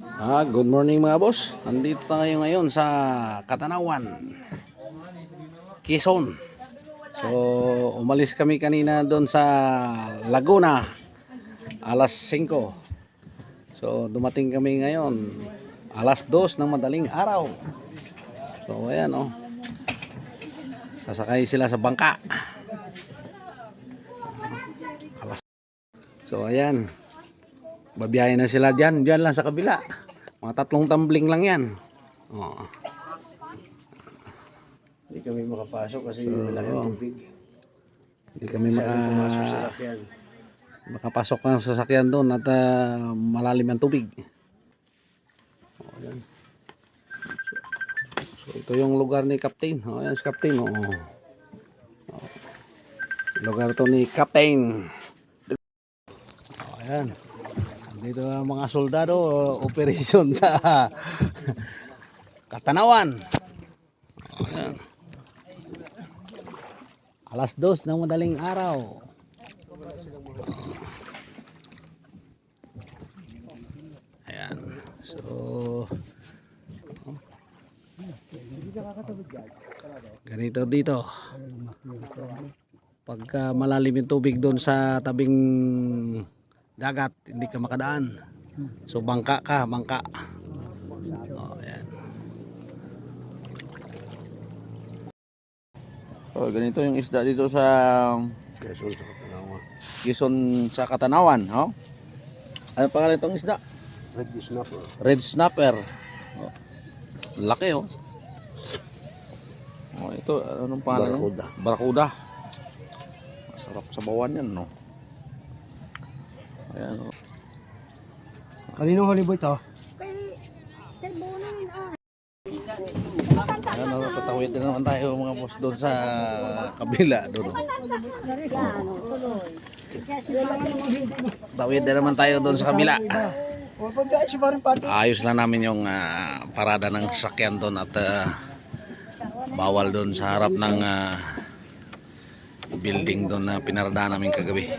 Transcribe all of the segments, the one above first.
Good morning mga boss. Nandito tayo ngayon sa Katanawan, Quezon. So, umalis kami kanina doon sa Laguna, alas 5. So, dumating kami ngayon, alas 2 ng madaling araw. So, ayan oh. Sasakay sila sa bangka. So, ayan. Babiyahin na sila dyan lang sa kabila. Mga 3 tumbling lang yan. Oh. Hindi kami makapasok kasi malaki ang tubig. Hindi kami Pumasok sa lakyan. makapasok ang sasakyan doon at malalim ang tubig. Oh, ayan. So, ito yung lugar ni Captain. Oh, ayan si Captain. Oh. Oh. Lugar to ni Captain. Oh, ayan. Dito ang mga soldado, operation sa Katanawan. Ayan. Alas 2 ng madaling araw. Ayan. So, ganito dito. Pagka malalim yung tubig doon sa tabing dagat, hindi ka makadaan. So bangka ka, bangka. Oh, ayan. So ganito yung isda dito sa Quezon sa Katanawan, oh. Ano pangalan itong isda? Red snapper. Red snapper. Oh. Laki oh. Oh, ito anong pangalan? Barracuda. Barracuda. Masarap sa bawan yan, no. Ayan oh. Kaninong haliboy ito? Ayan oh, tatawid na naman tayo mga boss doon sa kabila doon. Tawid na naman tayo doon sa kabila. Ayos lang namin yung parada ng sasakyan doon at bawal doon sa harap ng building doon na pinaradahan namin kagabi.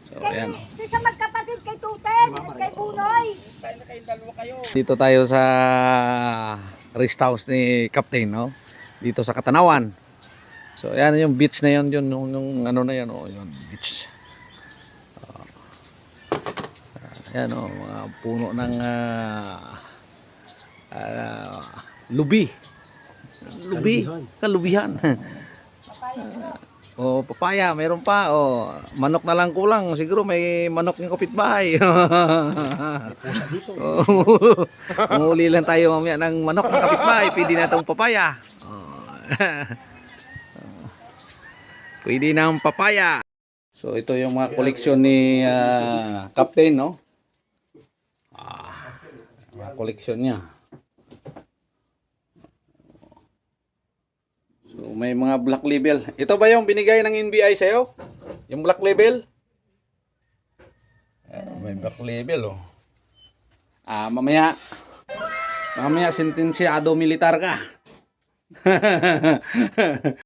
So ayan. Sa magkapatid kay Tuten, kay Punoy. Dito tayo sa rest house ni Captain, no? Dito sa Katanawan. So ayan yung beach na yun, yung ano na yan, oh, yung beach. Ayan oh, mga puno ng lubi. Kalubihan. Oh, papaya, meron pa. Oh, manok na lang kulang. Siguro may manok ng kapitbahay. Oh, umuli lang tayo mamaya ng manok ng kapitbahay. Pwede na itong papaya. Oh. Pwede na ang papaya. So, ito yung mga koleksyon ni Captain, no? Mga koleksyon niya. So, may mga black label. Ito ba yung binigay ng NBI sa'yo? Yung black label? May black label, oh. Mamaya sentensyado militar ka.